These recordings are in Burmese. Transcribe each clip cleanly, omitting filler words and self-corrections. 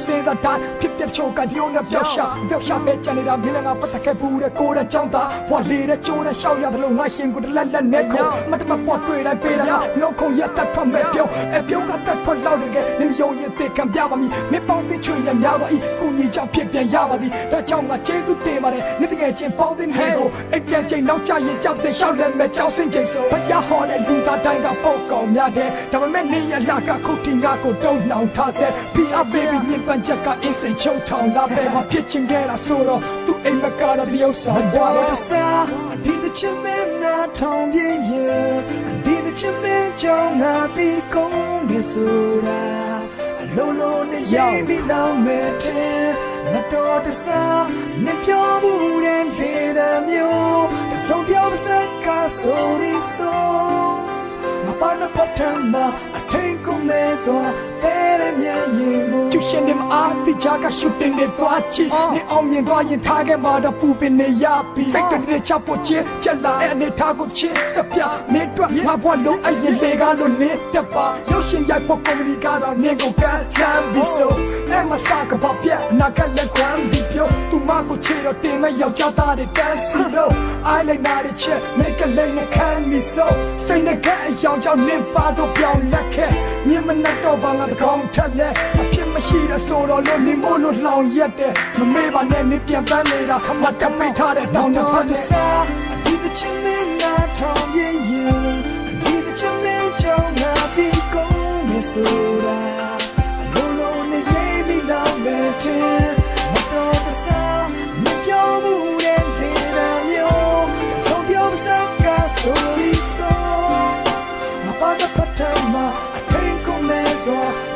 စဉ်းစားတိုင်းဖြစ်ပြချိုးကယုံနဲ့ပျောက်ရှာပဲကြံနေတာမင်းလည်းငါပတ်သက်ခဲ့ဘူးတဲ့ကိုယ်တဲ့ကြောင့်သာဘွာလေးတဲ့ချိုးတဲ့ရှောက်ရတယ်လို့ငါရှင်ကိုတလက်နဲ့ခုံမတမပေါ်တွေ့တိုင်းပေးတာလုံးခုံရက်တက်ထွက်မဲ့ပြုံးအပြုံးကတက်ထွက်လောက်တယ်နင်ယုံရင်သိခံပြပါမည်မင်းပေါင်းသိချွေရများပါ၏ကိုကြီးကြောင့်ဖြစ်ပြန်ရပါသည်ဒါကြောင့်ငါကျေးဇူးတင်ပါတယ်နင်တကယ်ချင်းပေါင်းသိနေကိုအိပ်ပြန်ချိန်နောက်ကျရင်ကြောက်စေရှောက်လက်မဲ့ကြောက်စင်ချိန်ဆိုဘရားဟောတဲ့လူသားတိုင်းကပေါက်ကောင်များတဲ့ဒါပေမဲ့နေရလာကခုတ်တင်ငါကိုတုံ့နှောင်ထားစေပြီးအဘေဘီညင်ပန်ချက်ကအေးစိတ်ချုပ်ထောင်လာပဲမဖြစ်ချင်ခဲ့တာဆိုတော့သူအိမ်မကတော့တယောက်ဆောင်တော့တစားဒီthe chimneyထောင်ပြင်းရဲ့ဒီthe chimney ကြောင့်ငါတီးကုန်နေဆိုတာအလုံးလုံးနဲ့ရေးပြီးလောင်းမဲ့တဲ့မတော်တစားနဲ့ပြောမှုတဲ့လေမျိုးတစုံပြောမစက်ကဆိုပြီးဆိုမပါနပထမအထင်ကုန်မဲစွာတဲ့မြင်ရင်မကျရှင်နေမအားတိချာကရှုတင်နေသွားချီနေအောင်မြင်သွားရင်ထားခဲ့မှာတော့ပူပင်နေရပြီစိတ်တွေချဖို့ချင်းချက်လာတဲ့အနေထားကိုချင်းစပြမင်းတို့ငါဘွားလုံးအရင်လေကားလို့လင်းတပါရုပ်ရှင်ရိုက်ဖို့ကွန်မဒီကတော့နေကိုကန်လမ်းပြီးဆိုအဲ့မစကပါပြနာကလည်းကွမ်းပြီးပြောသူမကိုချေတော့တင်မဲ့ယောက်ျားသားတွေတန်းစီလို့အိုင်လိုက်နာတဲ့ချက်နေကလေးနဲ့ခံပြီးဆိုစိတ်နဲ့ကအယောင်ကြောင့်နင်ပါတော့ပြောင်းလက်ခဲ့မြင်မနဲ့တော့ဘာငါတကောင်ထက်လဲအဖြစ်မရှိတဲ့ဆိုတော့လို့နေမို့လို့လောင်ရက်တဲ့မမေ့ပါနဲ့နေပြန်ပန်းနေတာခမတပိတ်ထားတဲ့တောင်းတဖတ်တဲ့စားဒီthe chimney not on youဒီthe chimney ကြောင့်ငါပြီးကုန်နေဆိုတာအလုံးလုံးနဲ့ရေးပြီးလောင်မဲ့တဲ့မတော်တစားမပြောမှုတဲ့နေရာမျိုးဆုံးပြောမစက်ကဆိုပြီးဆိုမပါတဲ့ပတ်ထမအထင်ကုန်နေစွာ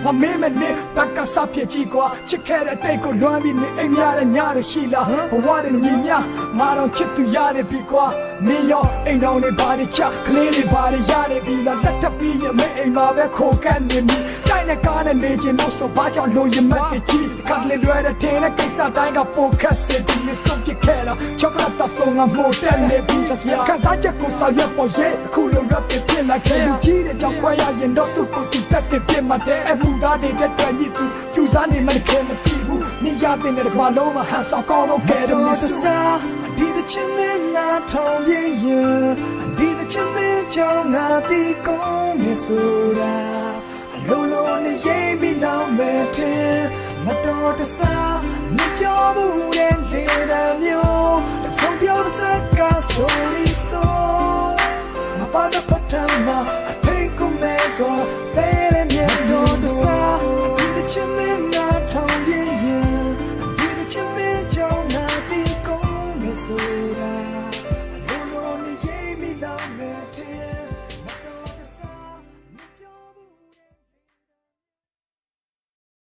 မမေမနဲ့တက်ကစားဖြစ်ကြည့်ကွာချစ်ခဲ့တဲ့တိတ်ကိုလွမ်းပြီးနေအိမ်ရတဲ့ညရရှိလားဘဝနဲ့ညီမြငါတော့ချစ်သူရတယ်ပြီကွာမင်းရောအိမ်တော်လေးဘာတွေချကလေးလေးဘာတွေရတယ်ပြီလားလက်ထပ်ပြီးရင်မအိမ်မှာပဲခိုကန်းနေပြီတိုင်းနဲ့ကားနဲ့နေခြင်းလို့ဆိုဘာကြောင့်လို့ရမတ်တကြီးခါလေးလွယ်တဲ့ထဲနဲ့ကိစ္စတိုင်းကပိုခက်စေဒီလေးစုပ်ပြခဲ့တာချောကလက်တော့ဖုန်းကမို့တဲ့နေပြီခါစားချက်ကိုဆောင်ရွက်ပေါ်ရဲ့အခုလိုရပ်ပြပြလိုက်ခဲ့လူကြီးတဲ့ကြောင့်ခွဲရရင်တော့သူ့ကိုသူတက်တဲ့ပြမှတဲ့အမှုသားတဲ့တဲ့ညစ်သူပြူစားနေမှလည်းခဲမပြေဘူးနေရတဲ့တဲ့ကွာလုံးမှာဟန်ဆောင်ကောင်းတော့ခဲ့တော့စစားဒီthe chimney နာထောင်ပြင်းရဲ့ဒီ the chimney ကြောင့်ငါတီးကုန်နေဆိုတာအလုံးလုံးနဲ့ရေးပြီးလောင်မဲ့တဲ့မတော်တစားမပြောဘူးတဲ့လေသာမျိုးတစုံပြောစက်ကဆိုလီဆိုမပါတဲ့ပတ်ထမအထင်ကုန်မဲ့စွာ